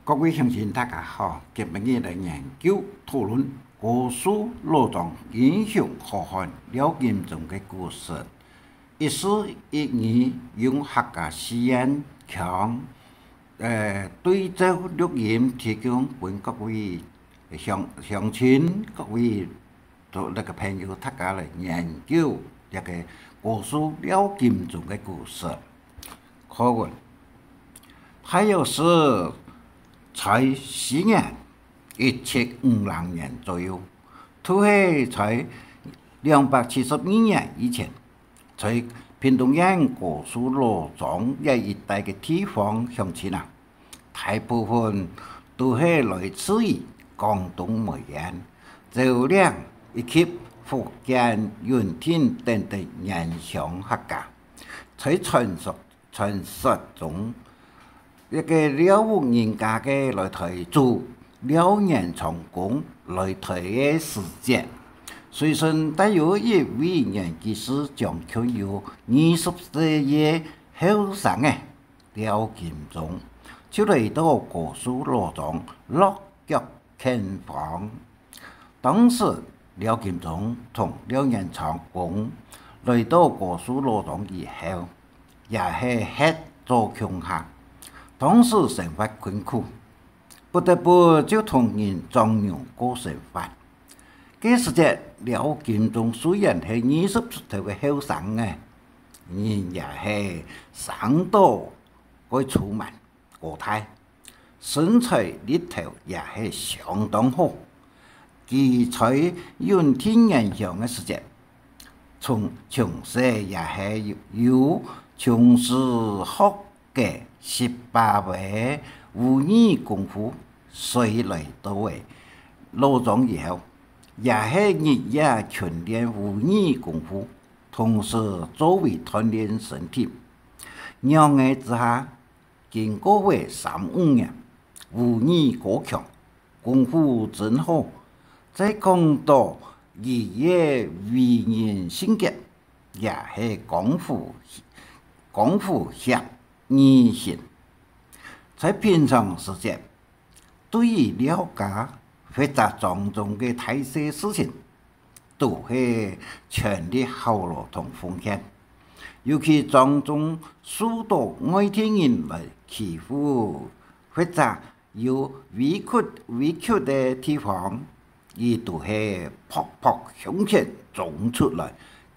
各位乡亲，大家好！今日来研究讨论古书罗庄英雄好汉廖金忠的故事。一是一二用客家实验强对照录音提供给各位乡亲、各位那个朋友大家来研究这个古书廖金忠的故事。可问，他又是在西年1752年左右，土系在272年以前，在屏东县古树罗庄这一带的地方乡亲啊，大部分都是来自于广东梅县、潮汕以及福建云天等的原乡客家，在传说中。一个了无人家嘅来台做了人成功来台嘅事迹，随身带有一位年纪是将近有20岁嘅后生嘅廖金忠，就嚟到古树罗庄落脚看房。当时廖金忠同了人成功来到古树罗庄以后，也系吃做穷客。当时生活困苦，不得不就同人张扬过生活。这时节，廖金忠虽然是20出头的后生人也是相当会出门过态，身材力头也是相当好。他在云天人乡的时节，从小也是有从事学嘅18位武艺功夫，随来到嘅罗庄以后，也是日夜训练武艺功夫，同时作为锻炼身体。两年之下，经过为3-5年，武艺过强，功夫真好。再讲到日夜为人性格，也是功夫协异性。在平常时节，对于了解或者庄中的大小事情，都是全力考虑同奉献。尤其庄中许多外地人来欺负或者有委屈的地方，伊都是扑向前冲出来，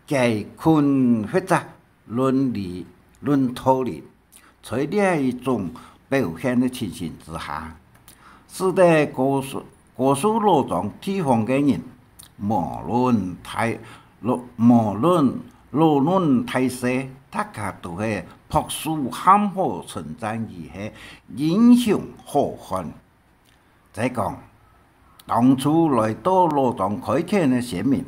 解困或者论脱离。在这一种表现的情形之下，使得古树罗庄地方的人，无论大小，大家都是朴树喊好称赞伊是英雄好汉。再讲，当初来到罗庄开垦的先民，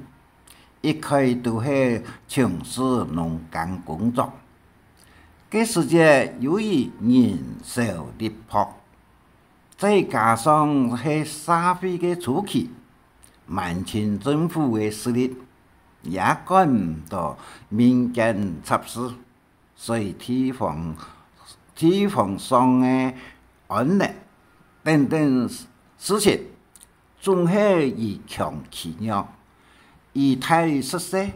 一开都是从事农耕工作。这时节由于人少力薄，再加上是社会的初期，满清政府的势力也管唔到民间杂事，所以地方上的安宁等等事情，总是以强欺弱，以太失势，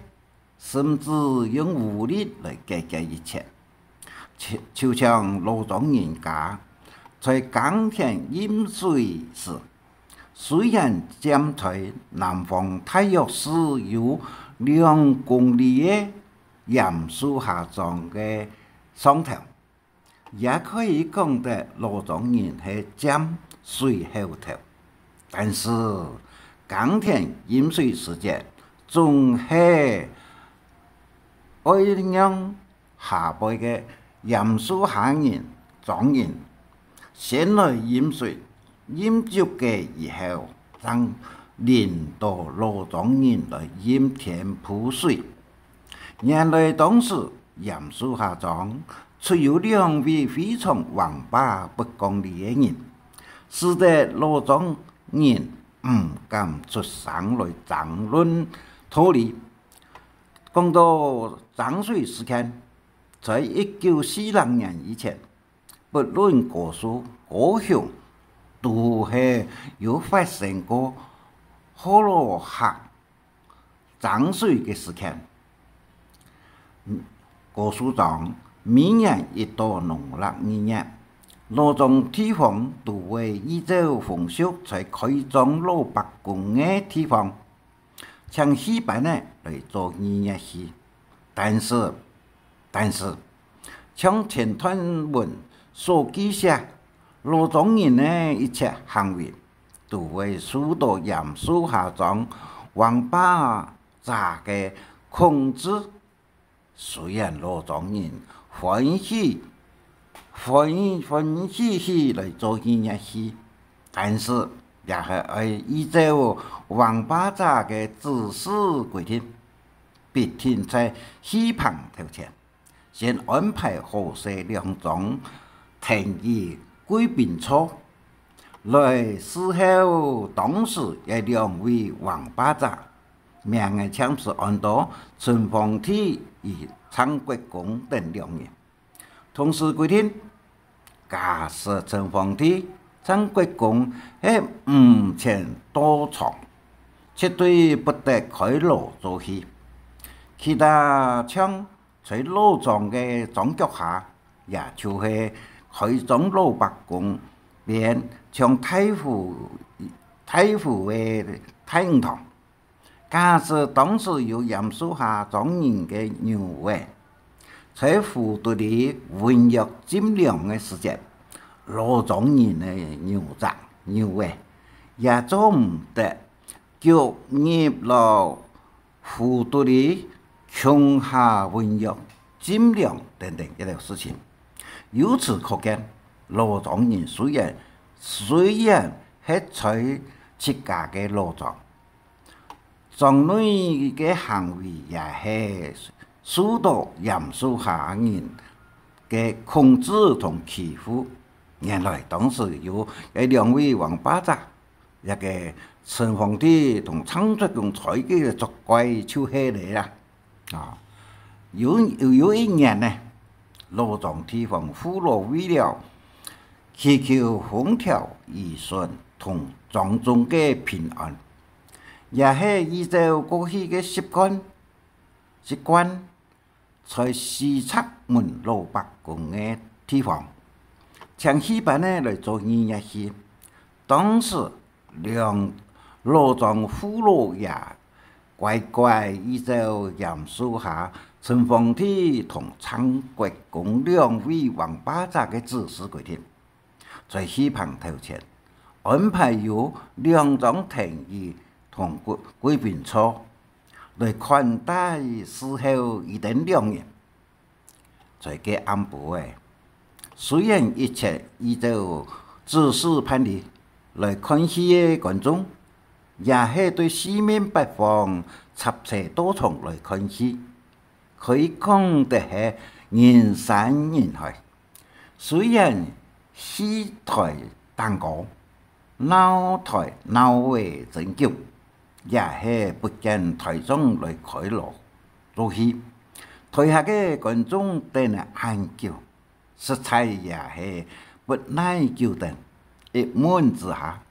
甚至用武力来解决一切。就像罗庄人家在耕田饮水时，虽然站在南方大约是有2公里的杨树下庄的上头，也可以讲得罗庄人是站水后头。但是耕田饮水时节，总是爱让下辈的杨树下人庄人先来饮水，饮足嘅以后，让领导罗庄人来饮田铺水。原来当时杨树下庄出有2位非常王八不讲理的人，使得罗庄人唔敢出声来争论脱离。讲到涨水事件，在1946年以前，不论古树、高雄都是有发生过火罗河涨水的事件。郭署长每年一到农历2月，罗庄地方都会依照风俗在开张老白宫的地方，请戏班呢来做2月戏。但是，像前段文所记下，罗庄人的一切行为都会受到严肃下庄王八杂的控制。虽然罗庄人欢喜来做2月戏，但是也是要依照王八杂的指示规定，必定在戏棚头前先安排好些2种停椅贵宾座，来伺候当时的2位王八杂。名的枪是按到陈凤体与张国公等2人，同时规定，假设陈凤体、张国公喺唔前到场，绝对不得开锣做戏。其他枪在老庄的庄脚下，也就是开张老白宫便从太傅的太阳堂。假设当时有严肃下庄人的牛位，在府队里混入进粮的时节，罗庄人的牛位也做唔得，就入了府队里穷下混入进粮等等一类事情。由此可见，罗庄人虽然是在自家的罗庄。庄内的行为也是受到严肃下人的控制同欺负。原来当时有2位王八杂，一个陈凤体同张国公采嘅作怪就起来啦。有一年呢，罗庄地方府罗为了祈求风调雨顺同庄中嘅平安。也是依照过去的习惯，在西侧门老白宫的地方，请戏班呢来做2月戏。当时罗庄府罗也乖依照严肃下陈凤体同张国公2位王八杂的指示规定，在戏棚头前安排有2张停椅。同贵宾座来款待伺候一等2人，在这安排虽然一切依照指示办理，来看戏的观众也是对四面八方插车到场来看戏，可以讲得是人山人海。虽然戏台蛋糕、闹台闹位真久。也是不见台上来开锣做戏，台下的观众等了很久，实在也是不耐久等。一闷之下，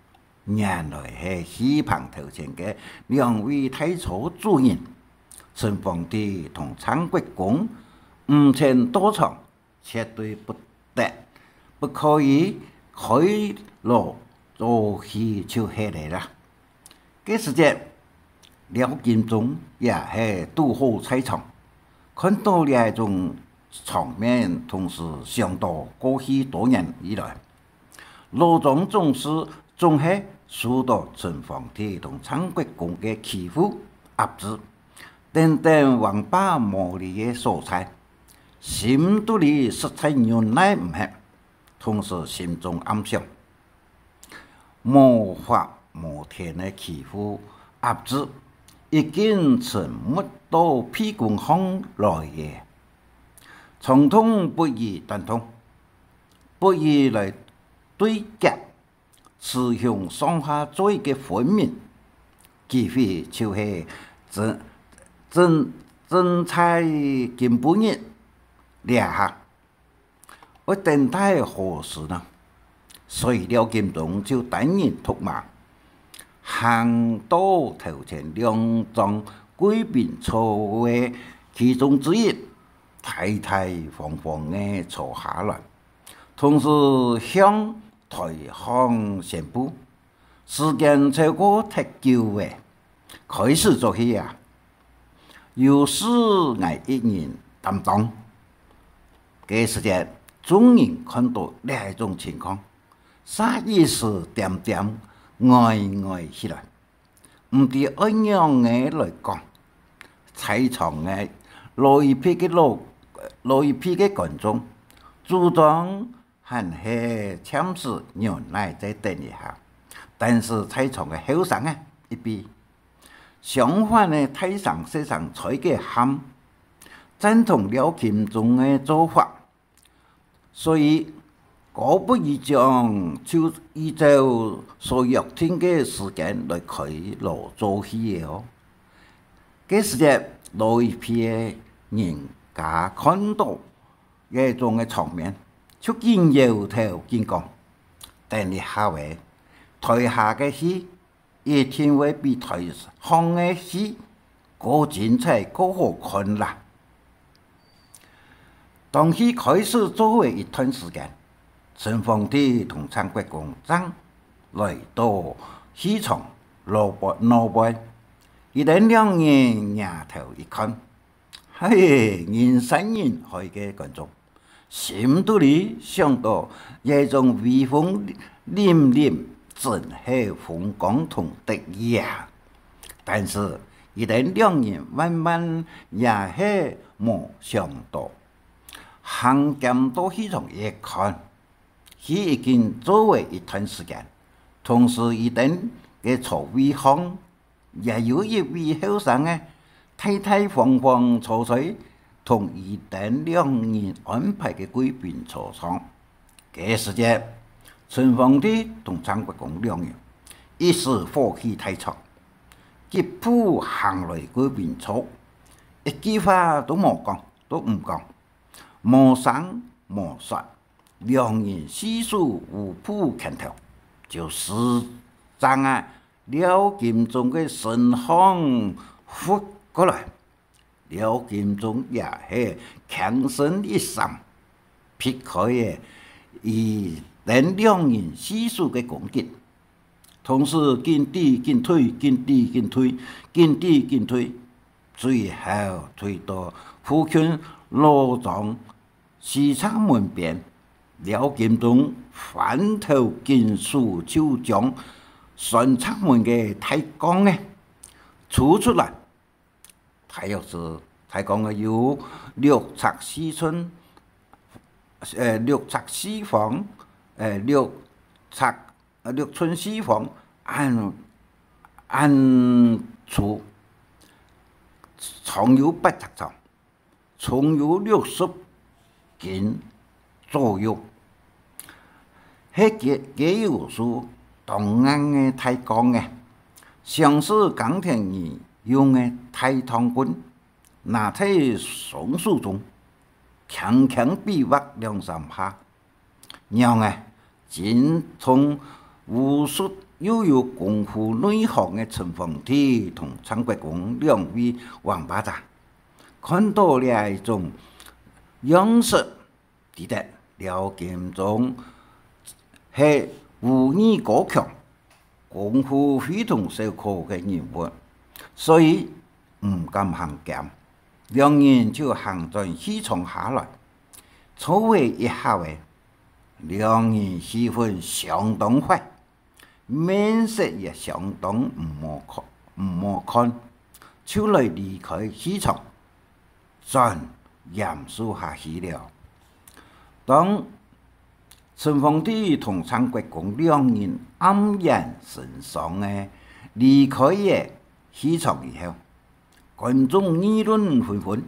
原来是戏棚头前的2位太初主人陈凤体同张国公唔前到场，绝对不可以开锣做戏就起来了。这时间，廖金忠也是拄好在场，看到这种场面，同时想到过去多年以来，罗庄总是受到陈凤体同张国公的欺负压制，等等王八魔力的所在，心肚里实在忍耐唔下，同时心中暗想：无法无天的欺负压制，已经沉没到屁股上来也。长痛不宜短痛，不宜来对决，雌雄上下做一个分明，机会就是真菜根本日俩下，我等待何时呢？所以廖金忠就担任督马，行到头前两桩改变错误的其中之一，大大方方的坐下来，同时向台方宣布，时间超过太久的，开始做起啊！由4爱1人担当。这时间，众人看到另一种情况，啥意思点点呆呆起来。唔知按样嘅来讲，在场嘅老一批嘅观众，主张还是暂时让来再等一下，但是在场嘅后生啊一边，相反嘅台上实上采嘅喊赞同廖金忠嘅做法，所以果不其然就依照所约定嘅时间来开锣做戏嘅哦。这时间老一批嘅人家看到这种嘅场面，就见摇头见讲，等一下位台下嘅戏一定会比台上嘅戏更精彩、更好看啦。当戏开始做为一段时间，陈凤帝同张国公正来到戏场老板，一等两人仰头一看，嘿，人山人海嘅观众，心肚里想到一种威风凛凛、震撼风光同得意啊！但是，一等两人慢慢也是没想到。行监到戏场一看，戏已经做为一段时间，同时一等嘅座位上也有一位后生嘅太太方方坐在同一等两人安排嘅贵宾座上。这时间，陈凤帝同张国公两人一时火气太强，急步行来贵宾座，一句话都冇讲，都唔讲。冇声冇说，两人细数互扑拳头，就是将啊廖金忠嘅身方覆过来。廖金忠也是强身一闪，劈开嘅以等两人细数嘅攻击，同时进地进退，进地进退，进地进退，最后推到附近罗庄西侧门边，廖金忠翻头金属就将顺侧门嘅太公呢抽出来。他又是太公嘅有6尺4寸，6尺4方，6寸4方按粗，长有8尺长，重有60斤左右。迄个有数东岸嘅太公嘅，像是钢铁人用嘅太汤棍，拿在双手中，强强比划2、3下，让精通武术又有功夫内行嘅陈凤帝同张国公2位王八蛋，看到了一种样式，记得廖金忠是武艺高强、功夫非常熟考嘅人物，所以唔敢行监，两人就行在戏场下来，错位一下位，两人气氛相当快，面色也相当唔好看，就来离开戏场，转严肃下去了。当陈凤帝同张国公两人黯然神伤的离开嘅戏场以后，观众议论纷纷，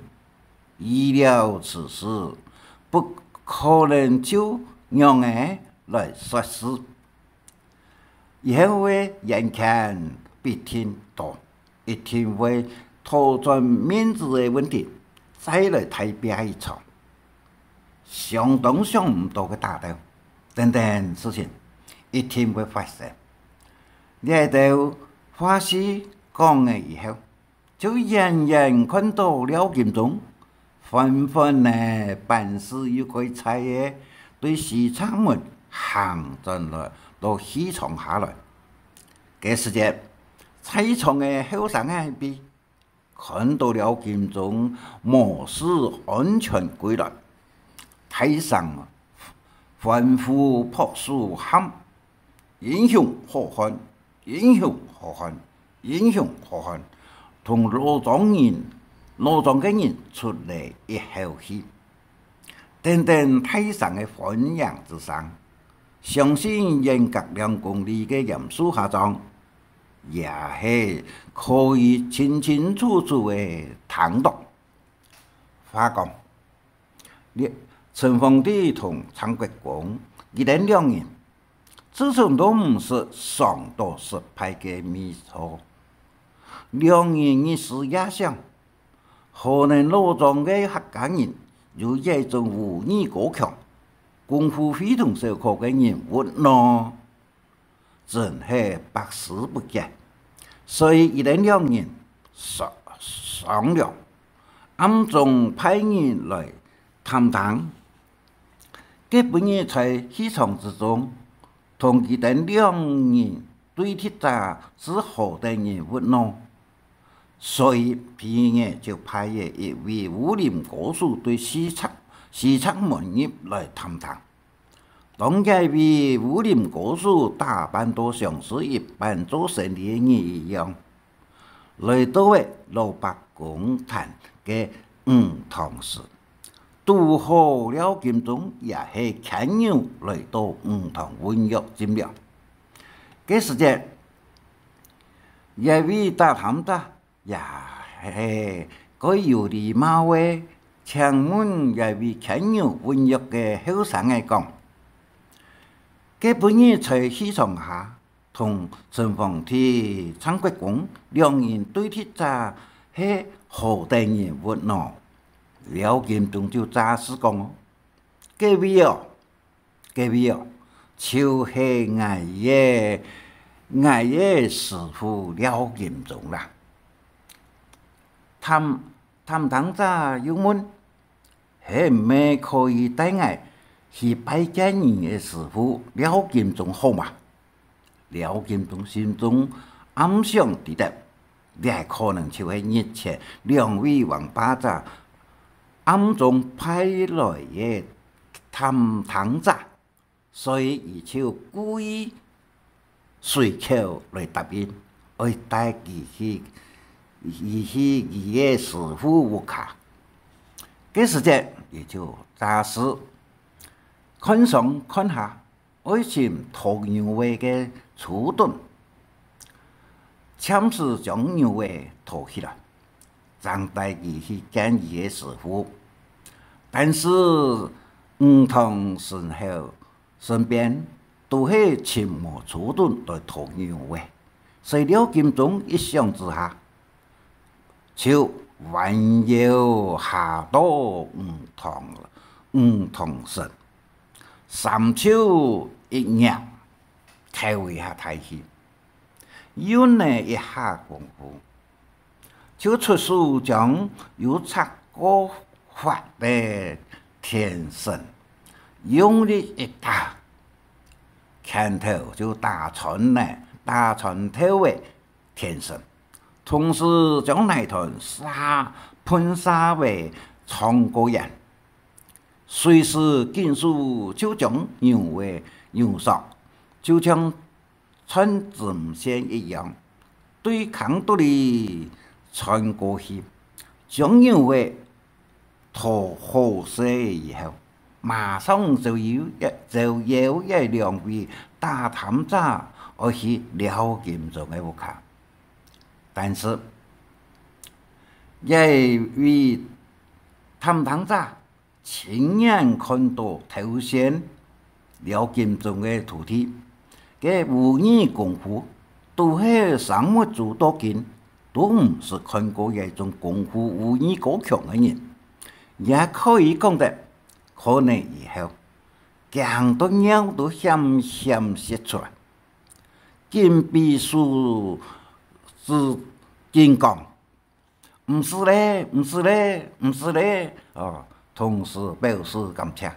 预料此事不可能就让来实施，以后会眼看必听到，一定会拖转面子的问题，再来大变一场，相当想唔到嘅大斗等等事情，一定会发生。来到法师讲的以后，就远远看到廖金忠纷纷的办事又可以猜的，对西厂们行进来到西床下来。这时间，西床的后生那边看到廖金忠模式安全归来，台上欢呼朴树喊：英雄何汉！英雄何汉！英雄何汉！同罗庄嘅人出嚟一口氣，等等台上嘅歡迎之聲，相信嚴格2公里嘅嚴肅下裝，也係可以清清楚楚嘅聽到。話講，陳鳳地同陳國光佢哋2人，自從都唔是上到實派嘅秘書，2人一時也想，可能羅莊嘅客家人有這種武藝高強、功夫非同小可嘅人物呢，真係百思不解。所以佢哋2人商量，暗中派人來談談。基本上在戲場之中，同佢哋2人對決者是何等人物呢？所以平日就派一位武林高手對西側門入來談談。當這位武林高手打扮到像是一般做生意的人一樣，來到老北公壇嘅堂時，拄好廖金忠也係牽牛來到堂溫約佔了。這時間，一位大探子也係個有禮貌嘅請問一位牽牛溫約嘅後生嘅講，佢本日在戲場下同陳鳳地、陳國光2人對決者係何等人物呢？廖金忠就詐實講：這位哦，就係我嘅師傅廖金忠啦。探堂者又問：係咪可以帶我去拜見你嘅師傅廖金忠好嘛？廖金忠心中暗想地答：也可能就係日前2位王八子暗中派來嘅探堂者，所以伊就故意隨口來答應，愛帶佢去伊嘅師傅屋企。這時間也就詐屍看上看下，愛尋屠牛尾嘅粗墩，참時將牛尾拖起來，將帶佢去見伊嘅師傅。但是堂身邊都係沉默粗墩來屠牛尾，所以廖金忠一想之下，就彎腰下到堂身，3手一揚，睇一下睇去，用了一下功夫，就出手將有擦過發的天神用力一打，拳頭就打穿頭的天神。同時將那團噴灑為蒼果人，隨時緊數就將牛尾扭上，就像穿針線一樣，對扛到裡穿過去，將牛尾拖好些以後，馬上就有2位大探子而去廖金忠嘅屋企。但是，一位探堂者親眼看到頭先廖金忠嘅徒弟嘅武藝功夫，都係上沒做多見，都唔是看過一種功夫武藝高強嘅人，也可以講得可能以後，行到鸟都险险说出来。金秘书是金讲，毋是咧，毋是咧，毋是咧，同时表示感谢。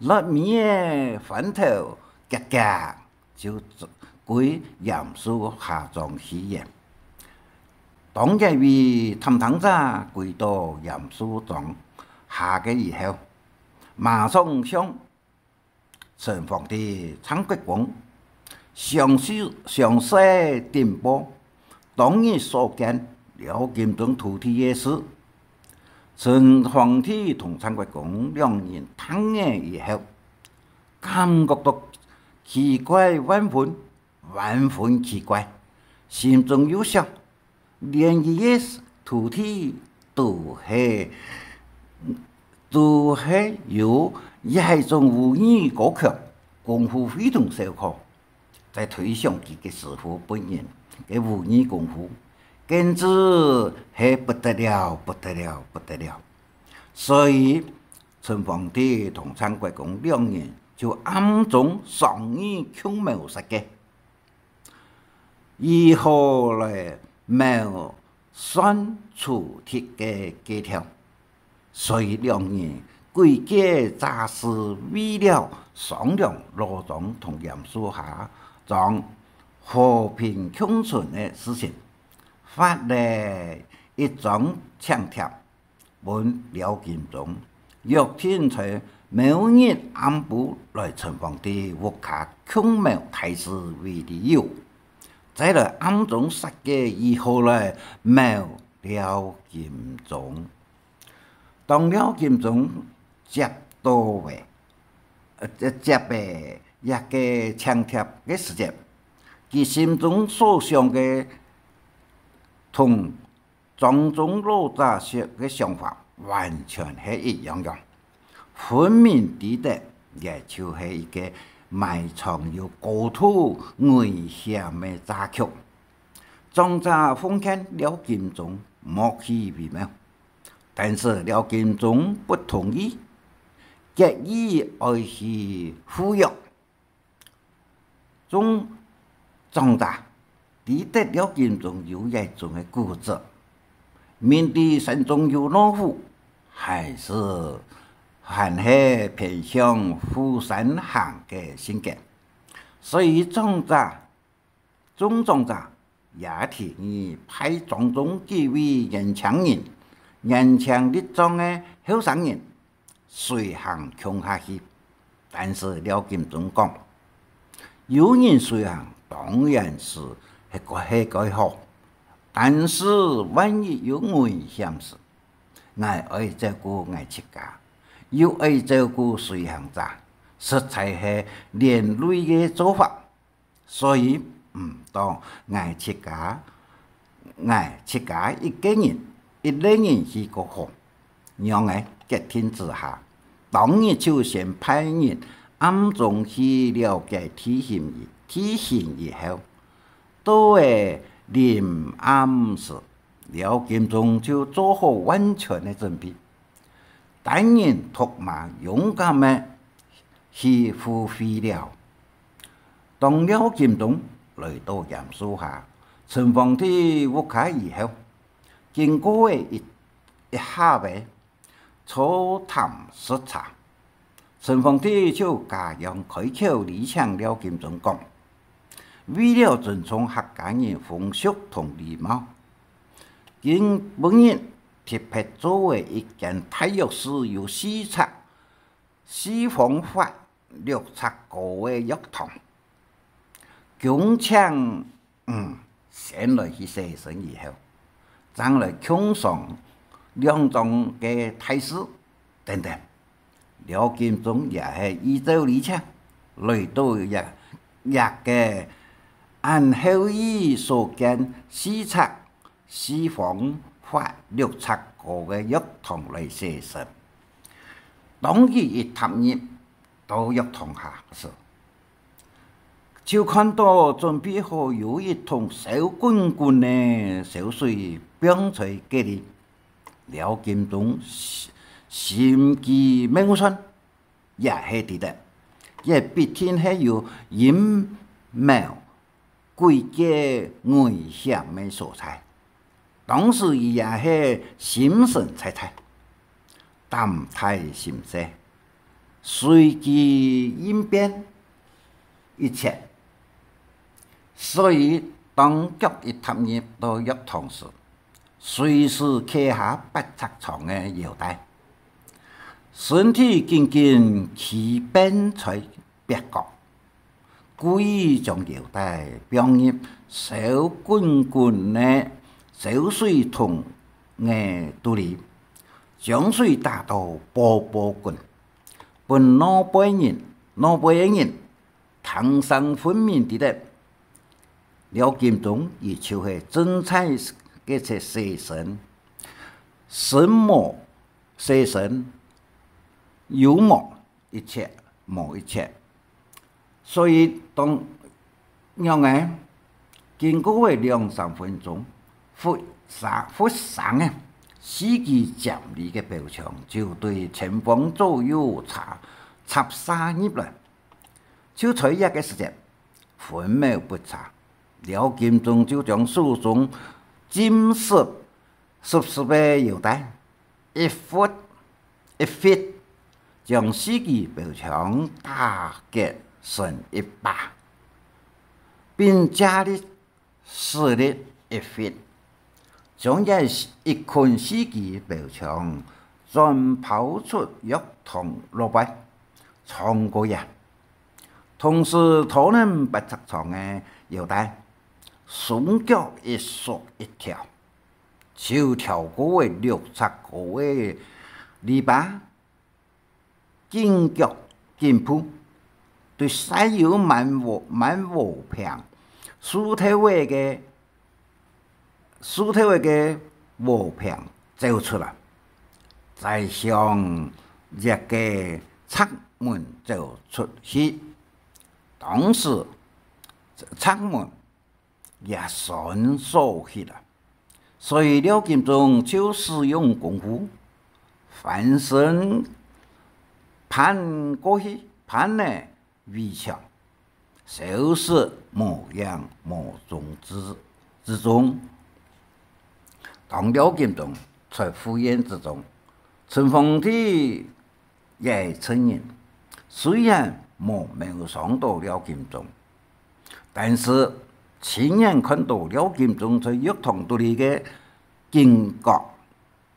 落面的翻头夹夹就归严肃下葬喜宴。当日为探堂者归到严肃庄下个以后，马上向陈皇帝蔡国公详细禀报当日所见廖金忠土地的事。陈皇帝同蔡国公两人听了以后，感觉到奇怪万分，万分奇怪，心中有想，连伊的土地都是由一种武艺高强、功夫非常深刻，在推向自己师傅本人嘅武艺功夫。简直是不得了，不得了，不得了！所以陈皇帝同蔡国公两人就暗中商议共谋设计，如何来谋算出铁嘅计条。所以两人诡计诈尸，为了商量罗庄同严肃下庄和平共存的事情。发了一张请帖，问廖金忠约天在某日暗部来陈皇帝屋下共谋大事为理由，再来暗中设计如何来谋廖金忠。当廖金忠接到一个请帖的时节，其心中所想的同庄中老早说的想法完全是一样样，分明地带，也就是一个埋藏有高度危险的诈局。庄家奉劝廖金忠莫去为妙，但是廖金忠不同意，决意要去赴约。庄家抵得廖金忠有一种的固执，面对心中有老虎，还是偏向虎山行的性格，所以庄家也提议派庄中几位年轻力壮的后生人随行穷下去。但是廖金忠讲，有人随行当然是该好，但是万一有危险时，我要照顾我自家，又要照顾随行者，实在是连累的做法。所以当我自家一个人去个好，让我决定之下，当日就先派人暗中去了解地形以后，到临暗时，廖金忠就做好完全的准备，单人独马勇敢的去赴会了。当廖金忠来到严肃下陈皇帝屋企以后，经过一下午初谈视察，陈皇帝就加样开口礼请廖金忠讲，为了尊重客家人风俗同礼貌，因本人特别作为一件体育事由4方法6尺高的乐堂，恭请先来去写生以后，再来庆上2桩嘅大事等等。廖金忠也是依照礼请来到一个按后裔所见4方法6尺高的乐堂来写生。当佢一踏入到乐堂下時，就看到準備好有一桶燒滾滾的燒水放在這裡。廖金忠心機妙算，也係記得也必定系有阴谋诡计危险的所在。同时，伊也是心神采采，胆太心细，随机应变一切。所以，当局一踏入到药堂时，随时卸下不测床的腰带，身体紧紧骑并在别角，故意将腰带放入小滚滚的小水桶的肚里，将水打到波波滚，本脑背的人汤上分明伫咧。廖金忠伊就是真采嘅只蛇神，神魔蛇神有魔一切，魔一切。所以当样嘅经过嘅2-3分钟，忽上嘅司机站立嘅标枪就对前方左右插杀入来，就在一个时间分秒不差。廖金忠就将手中金色的腰带一忽一撇，将司机标枪打击成一把，并加力施力一撇，将一群司机标枪转抛出药堂落外，冲过去。同时，拖人不测床的腰带。双脚一缩一跳，就跳过6-7个的篱笆，紧脚紧扑，对西游满和平输体位嘅和平走出来，再向一个侧门走出去，同时侧门也顺锁起来，所以廖金忠就使用功夫翻身攀过去，攀呢围墙，消失无影无踪之中。当廖金忠在赴宴之中，陈凤体也承认，虽然没有伤到廖金忠，但是亲眼看到廖金忠在药堂肚里嘅警觉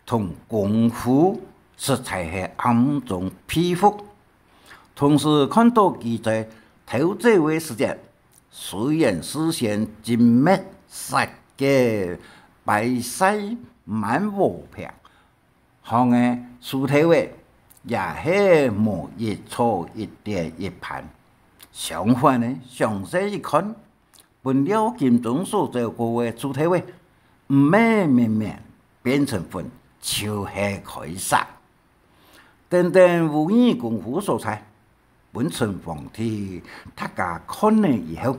同功夫，实在是暗中佩服。同时看到佢在头这位时间，虽然实现精密实嘅白皙满和平，行嘅书体位也是无一错一点一盘。相反呢，详细一看。本廖金忠所走过的主体位，唔咩面面变成粉，就是开杀。等等武艺功夫所在，本陈凤体大家看了以后，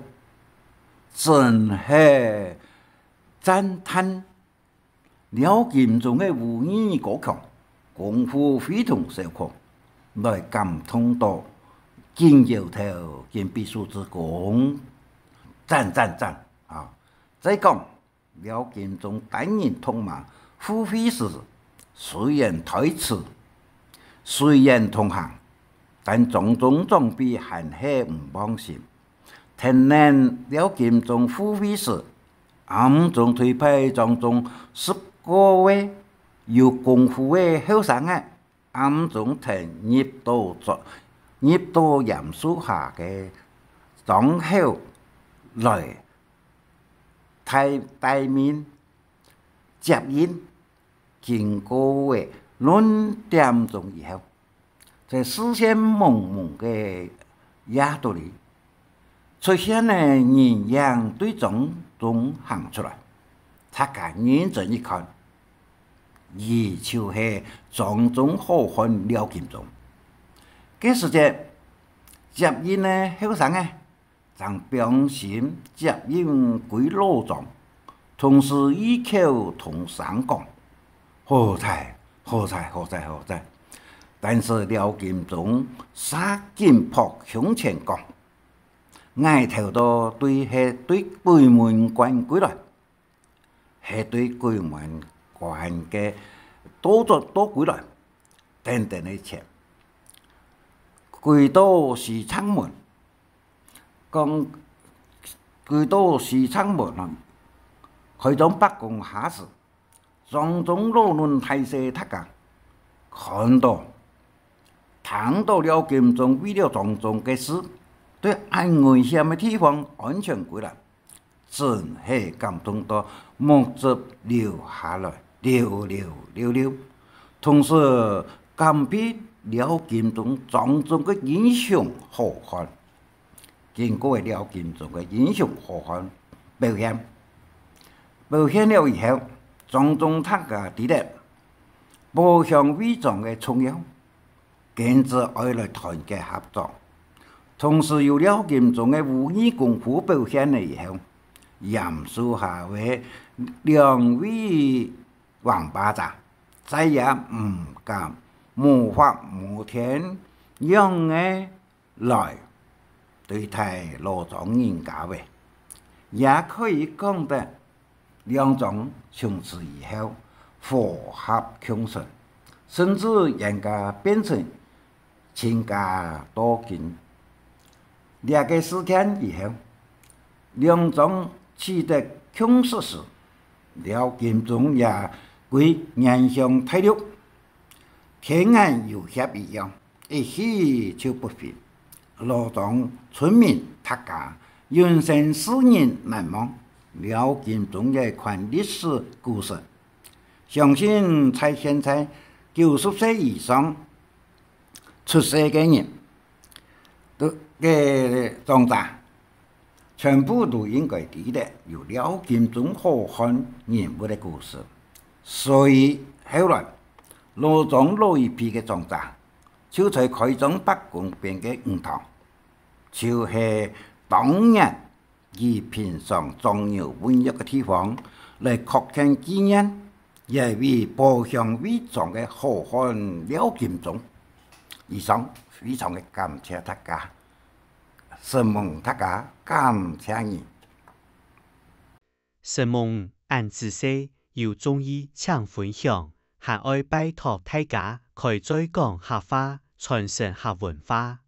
真系赞叹廖金忠的武艺高强，功夫非同小可，来感通到金摇头见必输之功。赞啊！再讲廖金忠担任同马副会时，虽然台词，虽然同行，但种种装备还是唔放心。听闻廖金忠副会时，暗中推派当中10个位有功夫的后生啊，暗中入到严肃下嘅庄口。来台面接应，经过的2点钟以后，在视线蒙蒙的夜肚里，出现了人影对从中行出来。大家认真一看，伊就是庄中好汉廖金忠。这时间接应的后生啊！将表现接应归老庄，同时异口同声讲：好彩！但是廖金忠杀进扑向前讲，挨头到对迄对鬼门关归来，迄对鬼门关嘅倒归来，等等的切，归到西昌门，讲归到西昌门啊，开张北宫下士，庄中老论太师他讲，看到。谈到廖金忠为了种种嘅事，对安危险嘅地方安全归来，真系感动到目汁流下来，流。同时，感比廖金忠种种嘅英雄好汉，经过廖金忠嘅英雄好汉表现了以后，种种大家知道步向伪装嘅重要。坚持爱来团结合作，同时有廖金忠嘅武艺功夫表现了以后，严肃下为两位王八蛋，再也唔敢模仿摩天样嘅来对待罗庄人家嘅，也可以讲得两种从此以后和合共存，甚至人家变成。亲家多近，两个事件以后，两种取得共识时，廖金忠也归面向退路，天安有协一样，一起就不平。罗庄村民大家人生世人难忘，廖金忠嘅一款历史故事，相信在现在90岁以上。出世嘅人，都嘅长大，全部都应该知道有廖金忠好汉人物嘅故事。所以后来罗庄老一批嘅长大，就在开张北宫边嘅五堂，就是当日以平常重要温约嘅地方来确定纪念，也为步向伪装嘅好汉廖金忠。以上非常嘅感谢大家，希望大家感谢你。希望按自西要中意請分享，還愛拜託大家開再講客話，傳承客文化。